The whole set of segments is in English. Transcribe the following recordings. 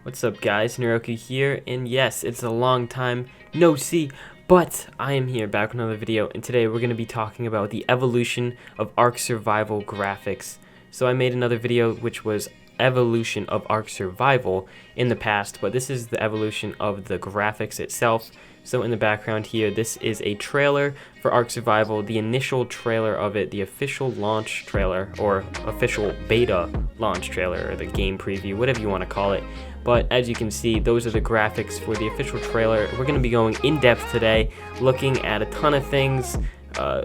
What's up guys, Neroku here, and yes, it's a long time no see, but I am here back with another video, and today we're going to be talking about the evolution of Ark Survival graphics. So I made another video which was evolution of Ark Survival in the past, but this is the evolution of the graphics itself. So in the background here, this is a trailer for Ark Survival, the initial trailer of it, the official launch trailer, or official beta launch trailer, or the game preview, whatever you want to call it. But as you can see, those are the graphics for the official trailer. We're going to be going in depth today, looking at a ton of things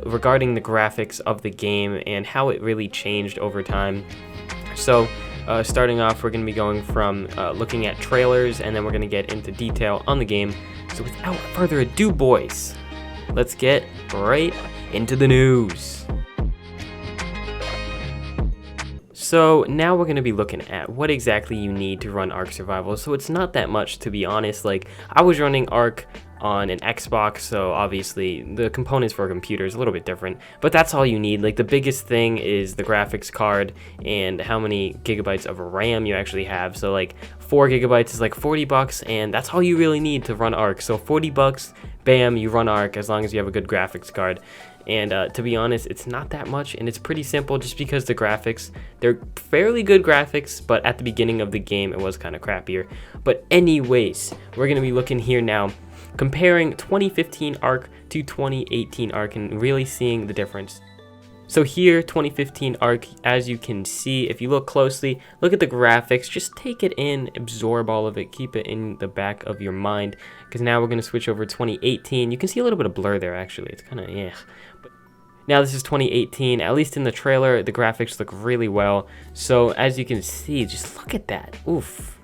regarding the graphics of the game and how it really changed over time. So starting off, we're going to be going from looking at trailers, and then we're going to get into detail on the game. So without further ado, boys, let's get right into the news. So now we're going to be looking at what exactly you need to run Ark Survival. So it's not that much, to be honest. Like, I was running Ark on an Xbox, so obviously the components for a computer is a little bit different, but that's all you need. Like, the biggest thing is the graphics card and how many gigabytes of RAM you actually have. So like 4 gigabytes is like $40, and that's all you really need to run Ark. So $40, bam, you run Ark as long as you have a good graphics card. And to be honest, it's not that much, and it's pretty simple just because the graphics, they're fairly good graphics, but at the beginning of the game it was kind of crappier. But anyways, we're going to be looking here now, comparing 2015 Ark to 2018 Ark and really seeing the difference. So here, 2015 Ark, as you can see, if you look closely, look at the graphics, just take it in, absorb all of it, keep it in the back of your mind, because now we're going to switch over to 2018. You can see a little bit of blur there, actually. It's kind of, yeah. But now this is 2018, at least in the trailer, the graphics look really well. So as you can see, just look at that. Oof.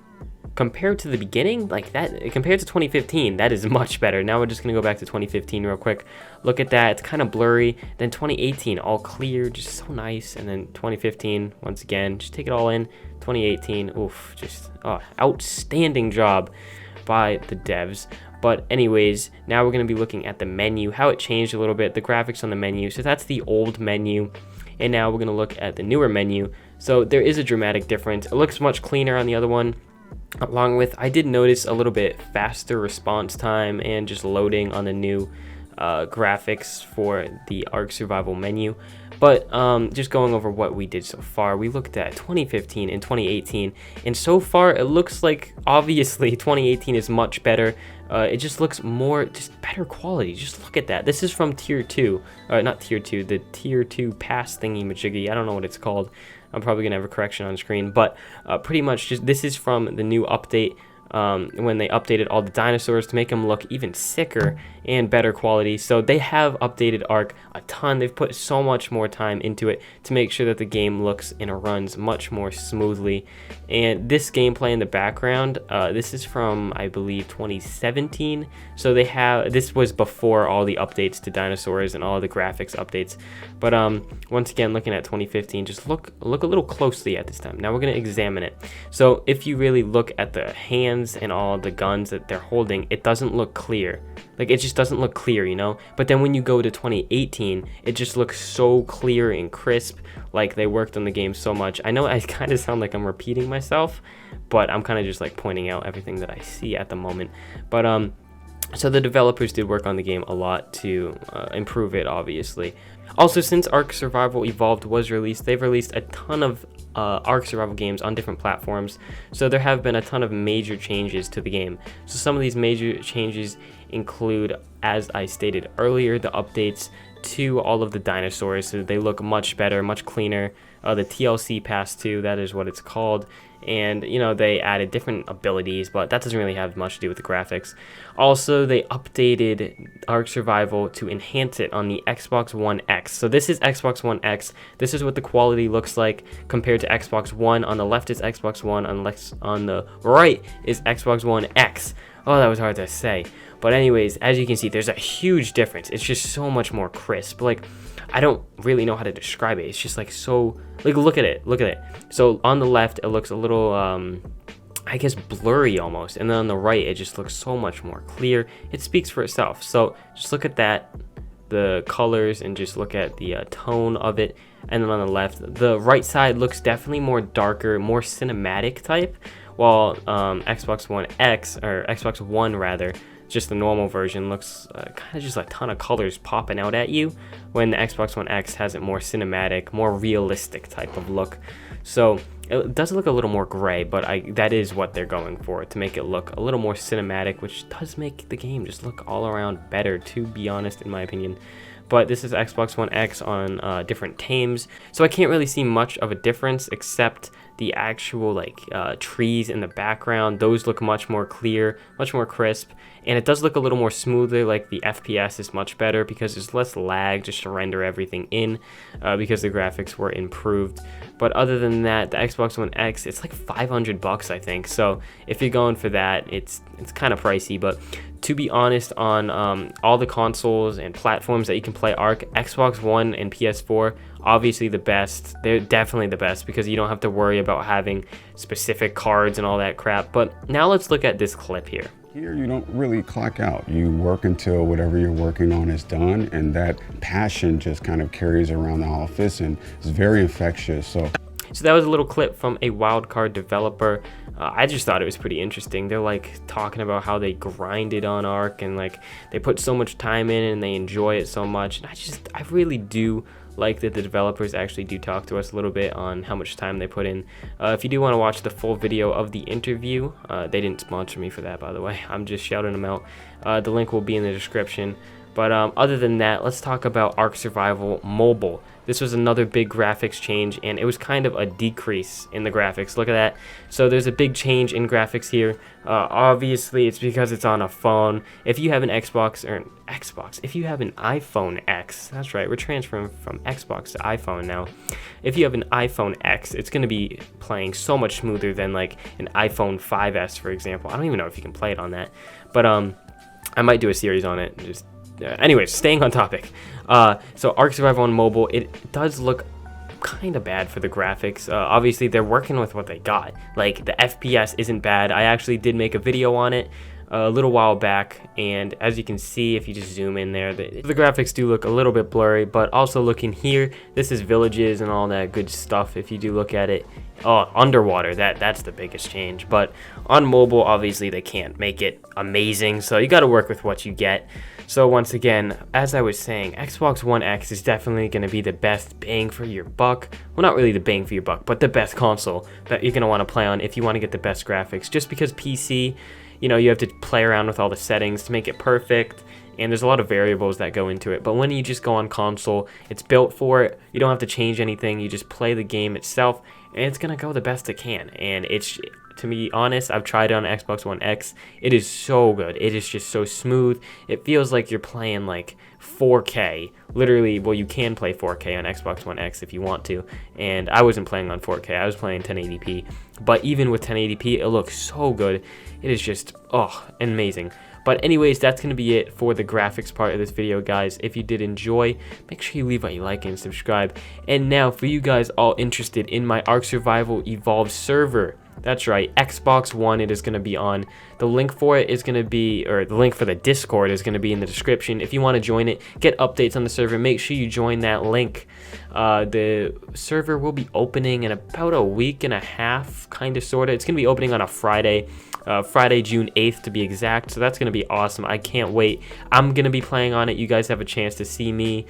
Compared to the beginning, like that, compared to 2015, that is much better. Now we're just gonna go back to 2015 real quick. Look at that, it's kind of blurry. Then 2018, all clear, just so nice. And then 2015, once again, just take it all in. 2018, oof, just outstanding job by the devs. But anyways, now we're gonna be looking at the menu, how it changed a little bit, the graphics on the menu. So that's the old menu. And now we're gonna look at the newer menu. So there is a dramatic difference. It looks much cleaner on the other one. Along with, I did notice a little bit faster response time and just loading on the new graphics for the Ark Survival menu. But just going over what we did so far, we looked at 2015 and 2018, and so far it looks like obviously 2018 is much better. It just looks more, just better quality. Just look at that. This is from tier 2, not tier 2, the tier 2 pass thingy majiggy. I don't know what it's called. I'm probably gonna have a correction on screen, but pretty much just this is from the new update. When they updated all the dinosaurs to make them look even sicker and better quality. So they have updated Ark a ton. They've put so much more time into it to make sure that the game looks and runs much more smoothly. And this gameplay in the background, this is from, I believe, 2017. So they have, this was before all the updates to dinosaurs and all the graphics updates. But once again, looking at 2015, just look a little closely at this time. Now we're gonna examine it. So if you really look at the hands and all the guns that they're holding, it doesn't look clear. Like, it just doesn't look clear, you know? But then when you go to 2018, it just looks so clear and crisp, like they worked on the game so much. I know I kind of sound like I'm repeating myself, but I'm kind of just like pointing out everything that I see at the moment. But so the developers did work on the game a lot to improve it, obviously. Also, since Ark Survival Evolved was released, they've released a ton of Ark Survival games on different platforms. So there have been a ton of major changes to the game. So some of these major changes include, as I stated earlier, the updates to all of the dinosaurs, so they look much better, much cleaner. The TLC Pass 2, that is what it's called. And, you know, they added different abilities, but that doesn't really have much to do with the graphics. Also, they updated Ark Survival to enhance it on the Xbox One X. So this is Xbox One X. This is what the quality looks like compared to Xbox One. On the left is Xbox One, on the right is Xbox One X. Oh, that was hard to say. But anyways, as you can see, there's a huge difference. It's just so much more crisp. Like, I don't really know how to describe it. It's just like so, like, look at it. So on the left, it looks a little, I guess, blurry almost. And then on the right, it just looks so much more clear. It speaks for itself. So just look at that, the colors, and just look at the tone of it. And then on the left, the right side looks definitely more darker, more cinematic type, while Xbox One X, or Xbox One rather, just the normal version, looks kind of just a ton of colors popping out at you, when the Xbox One X has a more cinematic, more realistic type of look. So it does look a little more gray, but that is what they're going for, to make it look a little more cinematic, which does make the game just look all around better, to be honest, in my opinion. But this is Xbox One X on different tames, so I can't really see much of a difference except the actual like trees in the background. Those look much more clear, much more crisp, and it does look a little more smoother. Like the FPS is much better because there's less lag just to render everything in, because the graphics were improved. But other than that, the Xbox One X, it's like $500 I think. So if you're going for that, it's kind of pricey. But to be honest, on all the consoles and platforms that you can play Ark, Xbox One and PS4, obviously the best. They're definitely the best because you don't have to worry about having specific cards and all that crap. But now let's look at this clip here. Here you don't really clock out. You work until whatever you're working on is done, and that passion just kind of carries around the office and is very infectious. So that was a little clip from a wildcard developer. I just thought it was pretty interesting. They're like talking about how they grinded on Ark and like they put so much time in and they enjoy it so much. And I really do like that the developers actually do talk to us a little bit on how much time they put in. If you do want to watch the full video of the interview, they didn't sponsor me for that, by the way. I'm just shouting them out. The link will be in the description. But other than that, let's talk about Ark Survival Mobile. This was another big graphics change, and it was kind of a decrease in the graphics. Look at that. So there's a big change in graphics here. Obviously, it's because it's on a phone. If you have an if you have an iPhone X, that's right, we're transferring from Xbox to iPhone now. If you have an iPhone X, it's going to be playing so much smoother than like an iPhone 5S, for example. I don't even know if you can play it on that, but I might do a series on it. Anyways, staying on topic. So Ark Survival on mobile, it does look kind of bad for the graphics. Obviously, they're working with what they got. Like, the FPS isn't bad. I actually did make a video on it a little while back, and as you can see, if you just zoom in there, the graphics do look a little bit blurry. But also looking here, this is villages and all that good stuff. If you do look at it, underwater, that's the biggest change. But on mobile, obviously they can't make it amazing, so you got to work with what you get. So once again, as I was saying, Xbox One X is definitely going to be the best bang for your buck. Well, not really the bang for your buck, but the best console that you're going to want to play on if you want to get the best graphics. Just because PC, you know, you have to play around with all the settings to make it perfect, and there's a lot of variables that go into it. But when you just go on console, it's built for it. You don't have to change anything. You just play the game itself, and it's going to go the best it can. And it's, to be honest, I've tried it on Xbox One X. It is so good. It is just so smooth. It feels like you're playing like 4K. Literally, well, you can play 4K on Xbox One X if you want to. And I wasn't playing on 4K. I was playing 1080p. But even with 1080p, it looks so good. It is just, amazing. But anyways, that's going to be it for the graphics part of this video, guys. If you did enjoy, make sure you leave a like and subscribe. And now, for you guys all interested in my Ark Survival Evolved server, that's right, Xbox One, it is going to be on. The link for it is going to be, or the link for the Discord is going to be in the description. If you want to join it, get updates on the server, make sure you join that link. The server will be opening in about a week and a half, kind of, sort of. It's going to be opening on a Friday. Friday, June 8th to be exact, so that's going to be awesome. I can't wait. I'm going to be playing on it. You guys have a chance to see me,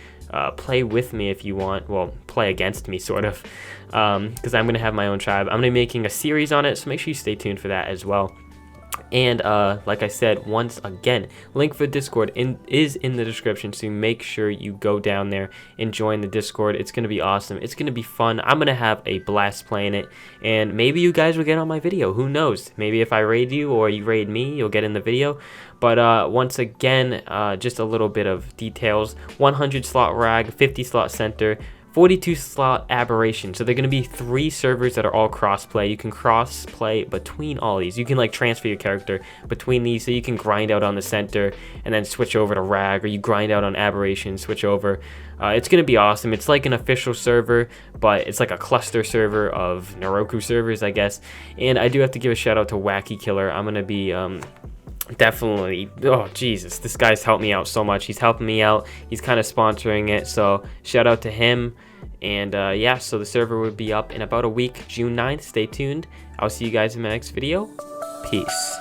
play with me if you want. Well, play against me, sort of, because I'm going to have my own tribe. I'm going to be making a series on it, so make sure you stay tuned for that as well. And like I said, once again, link for Discord is in the description, so make sure you go down there and join the Discord. It's going to be awesome. It's going to be fun. I'm going to have a blast playing it, and maybe you guys will get on my video. Who knows? Maybe if I raid you or you raid me, you'll get in the video. But once again, just a little bit of details. 100 slot rag, 50 slot center, 42 slot aberration. So they're going to be 3 servers that are all cross-play. You can cross-play between all these. You can like transfer your character between these, so you can grind out on the center and then switch over to rag, or you grind out on aberration, switch over. It's going to be awesome. It's like an official server, but it's like a cluster server of Neroku servers, I guess. And I do have to give a shout out to Wacky Killer. I'm going to be definitely, oh Jesus, this guy's helped me out so much. He's helping me out. He's kind of sponsoring it, so shout out to him. And yeah, so the server would be up in about a week, June 9th. Stay tuned. I'll see you guys in my next video. Peace.